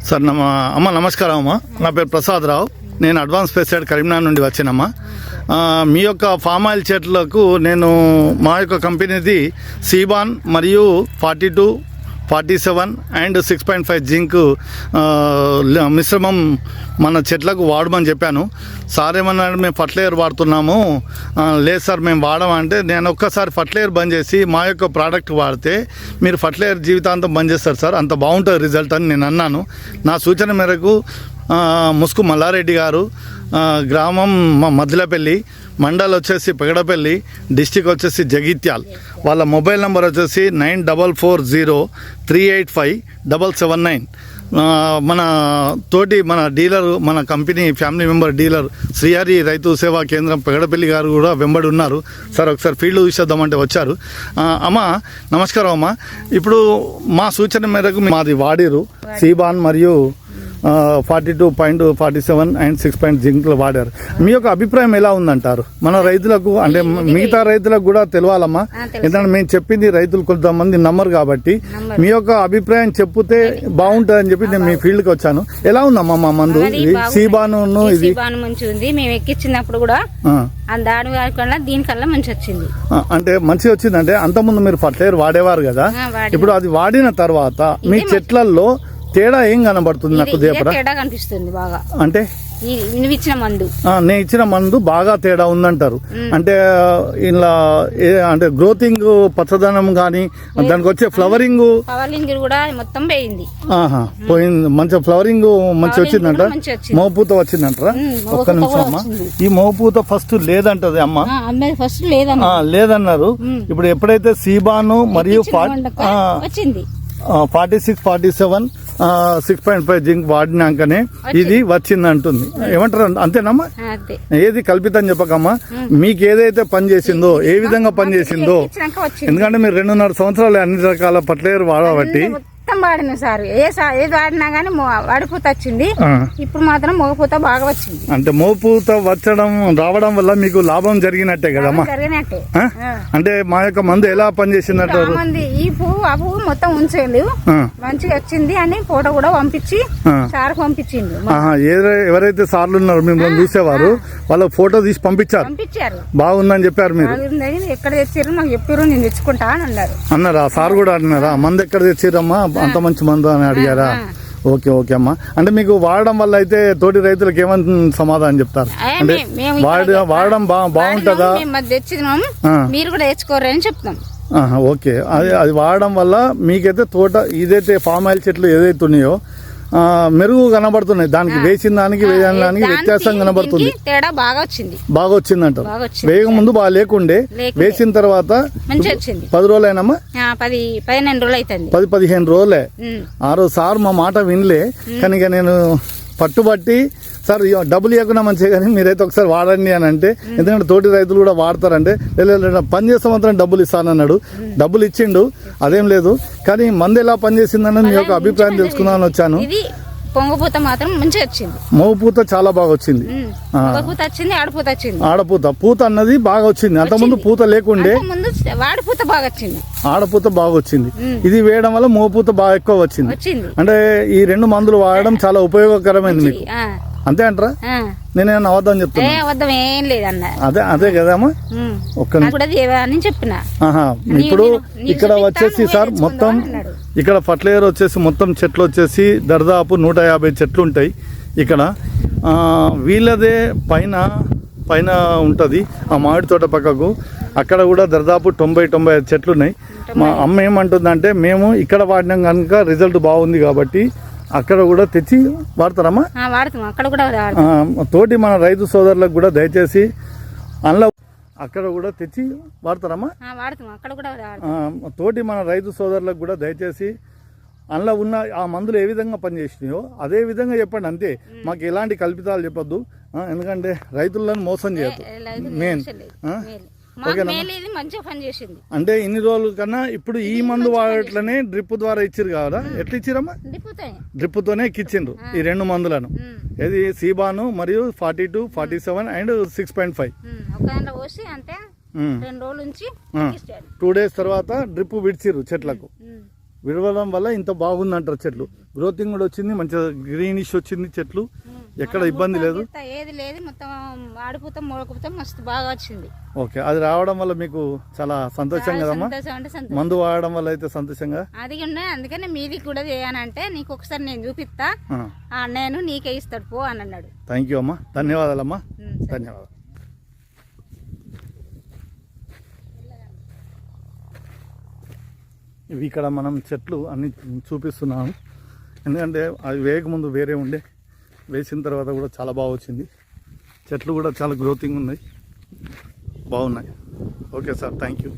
Sir అమ్మ నమస్కారం అమ్మ. నా పేరు ప్రసాదరావు. నేను అడ్వాన్స్ పెస్టిసైడ్ కరీంనగర్ నుండి వచ్చానమ్మా. మీ యొక్క ఫామ్ ఆయిల్ చెట్లకు నేను మా యొక్క కంపెనీది సీబాన్ మరియు 42, 47 అండ్ 6.5 జింక్ మిశ్రమం మన చెట్లకు వాడమని చెప్పాను. సార్ ఏమన్నాడు, మేము ఫర్టిలైజర్ వాడుతున్నాము. లేదు సార్ మేము వాడమంటే, నేను ఒక్కసారి ఫర్టిలైజర్ బంద్ చేసి మా యొక్క ప్రోడక్ట్ వాడితే మీరు ఫర్టిలైజర్ జీవితాంతం బంద్ చేస్తారు సార్, అంత బాగుంటుంది రిజల్ట్ అని నేను అన్నాను. నా సూచన మేరకు ముసుగు మల్లారెడ్డి గారు, గ్రామం మద్దిలపల్లి, మండల్ వచ్చేసి పెగడపల్లి, డిస్టిక్ వచ్చేసి జగిత్యాల్, వాళ్ళ మొబైల్ నెంబర్ వచ్చేసి 9440385779. మన తోటి మన డీలర్, మన company family member dealer Srihari రైతు సేవా కేంద్రం పెగడపల్లి గారు కూడా వెంబడి ఉన్నారు. సార్ ఒకసారి ఫీల్డ్ చూసేద్దామంటే వచ్చారు. అమ్మ నమస్కారం అమ్మ. ఇప్పుడు మా సూచన మేరకు మాది వాడిరు సీబాన్ మరియు 42.47 అండ్ 6 జింక్లు వాడారు. మీ యొక్క అభిప్రాయం ఎలా ఉందంటారు? మన రైతులకు అంటే మిగతా రైతులకు కూడా తెలియాలమ్మా, ఎందుకంటే మేము చెప్పింది రైతులు కొంతమంది నమ్మరు కాబట్టి మీ యొక్క అభిప్రాయం చెప్తే బాగుంటుందని చెప్పి నేను మీ ఫీల్డ్కి వచ్చాను. ఎలా ఉందమ్మా మా మందు సీబాను? ఇది మంచిగా ఉంది. మేము ఎక్కించినప్పుడు కూడా దాని కన్నా దీనికల్లా మంచి వచ్చింది. అంటే మంచిగా వచ్చింది. అంటే అంతకుముందు మీరు ఫర్టిలైజర్ వాడేవారు కదా, ఇప్పుడు అది వాడిన తర్వాత మీ చెట్లలో తేడా ఏం కనబడుతుంది? నాకు తేడా కనిపిస్తుంది బాగా. అంటే నేను ఇచ్చిన మందు బాగా తేడా ఉందంటారు. అంటే ఇలా అంటే గ్రోతింగ్, పచ్చదనం గానీ, దానికి వచ్చే ఫ్లవరింగ్ కూడా మొత్తం పోయింది. మంచి ఫ్లవరింగ్ మంచి వచ్చిందంట, మోపూత వచ్చిందంటారా? ఒక్క నిమిషం అమ్మా. ఈ మోపూత ఫస్ట్ లేదంటది అమ్మ, లేదన్నారు. ఇప్పుడు ఎప్పుడైతే సీబాను మరియు 46, 47, 6.5 జింక్ వాడినాకనే ఇది వచ్చింది అంటుంది. ఏమంటారు? అంతేనమ్మా? ఏది కల్పితం చెప్పకమ్మా. మీకు ఏదైతే పని చేసిందో, ఏ విధంగా పని చేసిందో, ఎందుకంటే మీరు 2.5 సంవత్సరాలు అన్ని రకాల ఫర్టిలైజర్ వాడబట్టి వాడిన సార్ ఏది వాడినా గానీ వాడిపూత వచ్చింది. ఇప్పుడు మాత్రం మోగపూత బాగా వచ్చింది. అంటే మోపూత రావడం వల్ల మీకు లాభం జరిగినట్టే కదమ్మా? జరిగినట్టే. అంటే మా యొక్క మందు ఎలా పనిచేసిందంటే, ఈ పువ్వు ఆ పువ్వు మొత్తం ఉంచేది మంచిగా వచ్చింది అని ఫోటో కూడా పంపించి సార్ పంపించింది. ఎవరైతే సార్లు ఉన్నారో మిమ్మల్ని చూసేవారు, వాళ్ళ ఫోటో తీసి పంపించారు. బాగుందని చెప్పారు. మీరు ఎక్కడ తెచ్చారు నాకు చెప్పారు, నేను తెచ్చుకుంటా అని అన్నారా? సార్ కూడా అన్నారా? మందు ఎక్కడ తెచ్చారమ్మా, అంత మంచి మందు అని అడిగారా? ఓకే ఓకే అమ్మా. అంటే మీకు వాడడం వల్ల అయితే తోటి రైతులకు ఏమని సమాధానం చెప్తారు? అంటే వాడడం బాగుంటుందా? మీరు కూడా తెచ్చుకోరని చెప్తాం. ఓకే. అది వాడడం వల్ల మీకైతే తోట ఇదైతే ఫామ్ ఆయిల్ చెట్లు ఏదైతే ఉన్నాయో మెరుగు కనబడుతున్నాయి. దానికి వేసిన దానికి వ్యత్యాసం కనబడుతుంది. తేడా బాగా వచ్చింది. బాగా వచ్చిందంటారు. వేగం ముందు బాగా లేకుండే, వేసిన తర్వాత 10 రోజులైనమ్మా, 15 రోజులు అవుతుంది. 10-15 రోజులే. ఆ రోజు సార్ మా మాట వినలే, కానీ నేను పట్టుబట్టి సార్ డబ్బులు ఇవ్వకుండా మంచిగా కానీ మీరైతే ఒకసారి వాడండి అని అంటే, ఎందుకంటే తోటి రైతులు కూడా వాడతారంటే, పని చేసే మాత్రం డబ్బులు ఇస్తానన్నాడు. డబ్బులు ఇచ్చిండు, అదేం లేదు. కానీ మందు ఎలా పనిచేసిందని మీ యొక్క అభిప్రాయం తెలుసుకుందామని వచ్చాను. పొంగపూత మాత్రం మంచిగా వచ్చింది. మోపూత చాలా బాగా వచ్చింది. ఆడపూత పూత అన్నది బాగా వచ్చింది. అంతకుముందు పూత లేకుండే, ఆడపూత బాగా వచ్చింది. ఆడపూత బాగా వచ్చింది. ఇది వేయడం వల్ల మోపూత బాగా ఎక్కువ వచ్చింది. అంటే ఈ 2 మందులు వాడడం చాలా ఉపయోగకరమైంది మీకు, అంతే అంటారా? నేనేమన్నా అవద్దని చెప్తున్నా? అదే కదమ్మా. ఇప్పుడు ఇక్కడ వచ్చేసి సార్ మొత్తం ఇక్కడ ఫర్టిలైజర్ వచ్చేసి మొత్తం చెట్లు వచ్చేసి దాదాపు 150 చెట్లు ఉంటాయి ఇక్కడ. వీళ్ళదే పైన ఉంటుంది ఆ మామిడి తోట పక్కకు. అక్కడ కూడా దాదాపు 90-95 చెట్లు ఉన్నాయి. మా అమ్మ ఏమంటుందంటే, మేము ఇక్కడ వాడినాం కనుక రిజల్ట్ బాగుంది కాబట్టి అక్కడ కూడా తెచ్చి వాడతారమ్మా. తోటి మన రైతు సోదరులకు కూడా దయచేసి అందులో అక్కడ కూడా తెచ్చి వాడతారమ్మా. తోటి మన రైతు సోదరులకు కూడా దయచేసి అందులో ఉన్న ఆ మందులు ఏ విధంగా పనిచేసినాయో అదే విధంగా చెప్పండి, అంతే. మాకు ఎలాంటి కల్పితాలు చెప్పొద్దు, ఎందుకంటే రైతులను మోసం చేయొద్దు. మెయిన్ అంటే ఇన్ని రోజుల కన్నా ఇప్పుడు ఈ మందు వాడట్లనే డ్రిప్ ద్వారా ఇచ్చిరు కదా? ఎట్లా ఇచ్చిరమ్మా? డ్రిప్ తోనే ఎక్కిచ్చిండ్రు ఈ 2 మందులను. ఇది సీబాను మరియు 42, 47 అండ్ 6.5. 2 డేస్ తర్వాత డ్రిప్ విడిచిర్రు చెట్లకు. విడవడం వల్ల ఇంత బాగుందంటారు చెట్లు. గ్రోతింగ్ కూడా వచ్చింది, మంచిగా గ్రీనిష్ వచ్చింది చెట్లు, ఎక్కడ ఇబ్బంది లేదు. ఏది లేదు, మొత్తం ఆడిపోతాం మూడకపోతాం మస్తు బాగా వచ్చింది. ఓకే, అది రావడం వల్ల మీకు చాలా సంతోషం కదమ్మా. మందు వాడడం వల్ల అయితే సంతోషంగా అది ఉన్నాయి. అందుకని మీది కూడా చేయాలంటే నీకు ఒకసారి నేను చూపిస్తా, నేను నీకే ఇస్తాడు పో అని అన్నాడు. థ్యాంక్ యూ అమ్మా, ధన్యవాదాలమ్మా, ధన్యవాదాలు. ఇవి ఇక్కడ మనం చెట్లు అన్ని చూపిస్తున్నాము, ఎందుకంటే అవి వేయకముందు వేరే ఉండే, వేసిన తర్వాత కూడా చాలా బాగా వచ్చింది. చెట్లు కూడా చాలా గ్రోతింగ్ ఉన్నాయి, బాగున్నాయి. Okay sir, thank you.